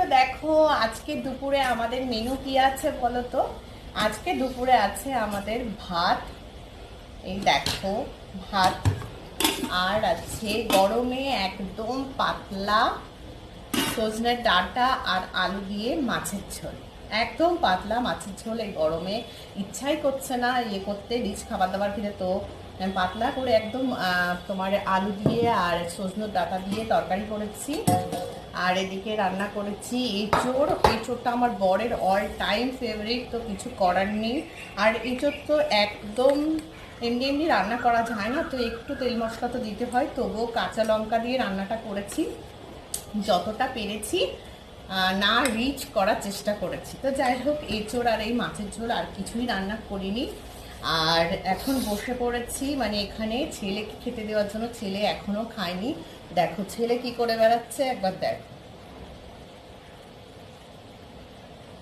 তো দেখো আজকে দুপুরে আমাদের মেনু কি আছে বলো তো। আজকে দুপুরে আছে আমাদের ভাত, এই দেখো ভাত, আর আছে গরমে একদম পাতলা সজনের ডাঁটা আর আলু দিয়ে মাছের ঝোল। একদম পাতলা মাছের ঝোল, এই গরমে ইচ্ছাই করছে না ইয়ে করতে, রিচ খাবার দাবার খেতে, তো পাতলা করে একদম তোমার আলু দিয়ে আর সজনের ডাঁটা দিয়ে তরকারি করেছি। আর এদিকে রান্না করেছি এঁচোড়। এঁচোড়টা আমার বরের অল টাইম ফেভারিট, তো কিছু করার নেই। আর এঁচোড় তো একদম এমনি এমনি রান্না করা যায় না, তো একটু তেল মশলা তো দিতে হয়, তবুও কাঁচা লঙ্কা দিয়ে রান্নাটা করেছি, যতটা পেরেছি না রিচ করার চেষ্টা করেছি। তো যাই হোক, এঁচোড় আর এই মাছের ঝোল, আর কিছুই রান্না করিনি। আর এখন বসে পড়েছি মানে এখানে ছেলেকে খেতে দেওয়ার জন্য। ছেলে এখনো খায়নি। দেখো ছেলে কি করে বেড়াচ্ছে একবার দেখো।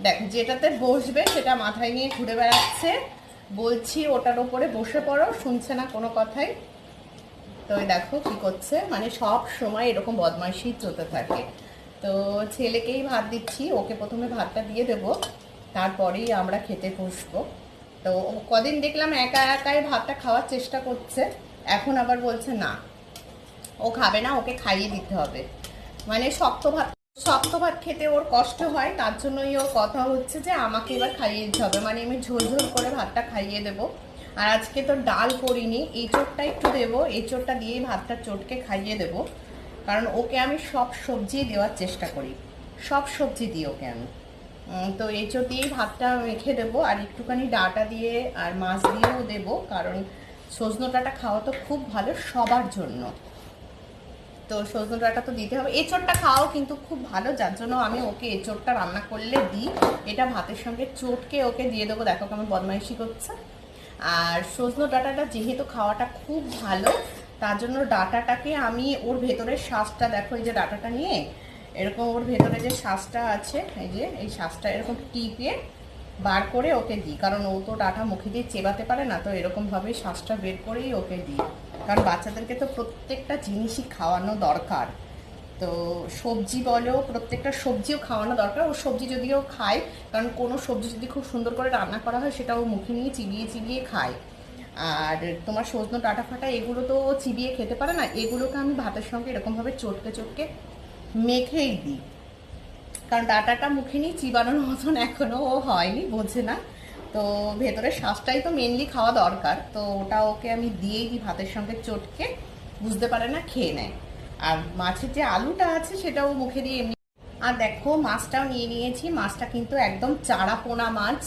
দেখো যেটাতে বসবে সেটা মাথায় নিয়ে ঘুরে বেড়াচ্ছে, বলছি ওটার ওপরে বসে পড়ো, শুনছে না কোনো কথাই। তো দেখো কি করছে, মানে সব সময় এরকম বদমাইশি চলতে থাকে। তো ছেলেকেই ভাত দিচ্ছি, ওকে প্রথমে ভাতটা দিয়ে দেবো, তারপরেই আমরা খেতে বসবো। তো কদিন দেখলাম একা একাই ভাতটা খাওয়ার চেষ্টা করছে, এখন আবার বলছে না ও খাবে না, ওকে খাইয়ে দিতে হবে। মানে শক্ত ভাত খেতে ওর কষ্ট হয়, তার জন্যই ওর কথা হচ্ছে যে আমাকে এবার খাইয়ে দিতে হবে, মানে আমি ঝোল ঝোল করে ভাতটা খাইয়ে দেবো। আর আজকে তো ডাল করিনি, এঁচোড়টা একটু দেবো, এঁচোড়টা দিয়েই ভাতটা চটকে খাইয়ে দেবো। কারণ ওকে আমি সব সবজি দেওয়ার চেষ্টা করি, সব সবজি দিই ওকে আমি। তো এঁচোড় দিয়েই ভাতটা মেখে দেবো, আর একটুখানি ডাঁটা দিয়ে আর মাছ দিয়েও দেবো, কারণ সজনে ডাঁটা খাওয়া তো খুব ভালো সবার জন্য। তো সজনে ডাঁটা তো দিতে হবে, এঁচোড়টা খাওয়াও কিন্তু খুব ভালো, যার জন্য আমি ওকে এঁচোড়টা রান্না করলে দিই। এটা ভাতের সঙ্গে চটকে ওকে দিয়ে দেবো, দেখো কেমন বদমাইশি করছে। আর সজনে ডাঁটাটা যেহেতু খাওয়াটা খুব ভালো, তার জন্য ডাঁটাটাকে আমি ওর ভেতরের শ্বাসটা, দেখো এই যে ডাঁটাটা নিয়ে এরকম ওর ভেতরে যে শ্বাসটা আছে, এই যে এই শ্বাসটা এরকম টিপে বার করে ওকে দিই, কারণ ও তো ডাঁটা মুখে দিয়ে চেবাতে পারে না, তো এরকমভাবে শ্বাসটা বের করেই ওকে দিই। কারণ বাচ্চাদেরকে তো প্রত্যেকটা জিনিসই খাওয়ানো দরকার। তো সবজি বলো, প্রত্যেকটা সবজিও খাওয়ানো দরকার। ও সবজি যদিও খায়, কারণ কোনো সবজি যদি খুব সুন্দর করে রান্না করা হয় সেটা ও মুখে নিয়ে চিবিয়ে চিবিয়ে খায়। আর তোমার সজনে ডাঁটা ফাটা এগুলো তো ও চিবিয়ে খেতে পারে না, এগুলোকে আমি ভাতের সঙ্গে এরকমভাবে চটকে চটকে মেখেই দিই। কারণ ডাঁটাটা মুখে নিয়ে চিবানোর মতন এখনও ও হয়নি, বোঝে না। তো ভেতরের শ্বাসটাই তো মেনলি খাওয়া দরকার, তো ওটা ওকে আমি দিয়েই দিই ভাতের সঙ্গে চটকে, বুঝতে পারে না, খেয়ে নেয়। আর মাছের যে আলুটা আছে সেটাও মুখে দিয়ে এমনি। আর দেখো মাছটাও নিয়ে নিয়েছি, মাছটা কিন্তু একদম চারা পোনা মাছ,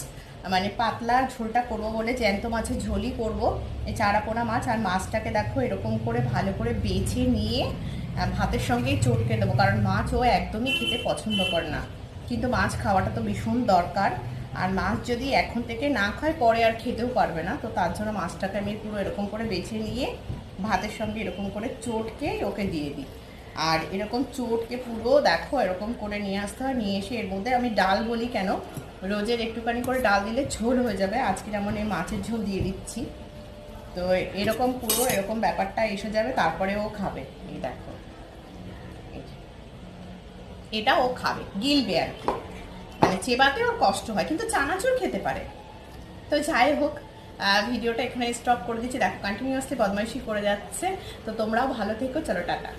মানে পাতলা ঝোলটা করবো বলে জ্যান্ত মাছের ঝোলই করবো, এই চারা পোনা মাছ। আর মাছটাকে দেখো এরকম করে ভালো করে বেছে নিয়ে ভাতের সঙ্গেই চটকে দেবো, কারণ মাছ ও একদমই খেতে পছন্দ করে না, কিন্তু মাছ খাওয়াটা তো ভীষণ দরকার। আর মাছ যদি এখন থেকে না খায় পরে আর খেতেও পারবে না, তো তার জন্য মাছটাকে আমি পুরো এরকম করে বেছে নিয়ে ভাতের সঙ্গে এরকম করে চটকে ওকে দিয়ে দিই। আর এরকম চটকে পুরো দেখো এরকম করে নিয়ে আসতে হয়, নিয়ে এসে এর মধ্যে আমি ডাল বলি কেন, রোজের একটুখানি করে ডাল দিলে ঝোল হয়ে যাবে, আজকে যেমন এই মাছের ঝোল দিয়ে দিচ্ছি। তো এরকম পুরো এরকম ব্যাপারটা এসে যাবে, তারপরে ও খাবে। এই দেখো এটা ও খাবে, গিলবে আর কি, মানে চেবাতে ওর কষ্ট হয়, কিন্তু চানাচুর খেতে পারে। তো যাই হোক, ভিডিওটা এখানে স্টপ করে দিচ্ছি। দেখো কন্টিনিউয়াসলি বদমাইশি করে যাচ্ছে, তো তোমরাও ভালো থেকো, চলো টাটা।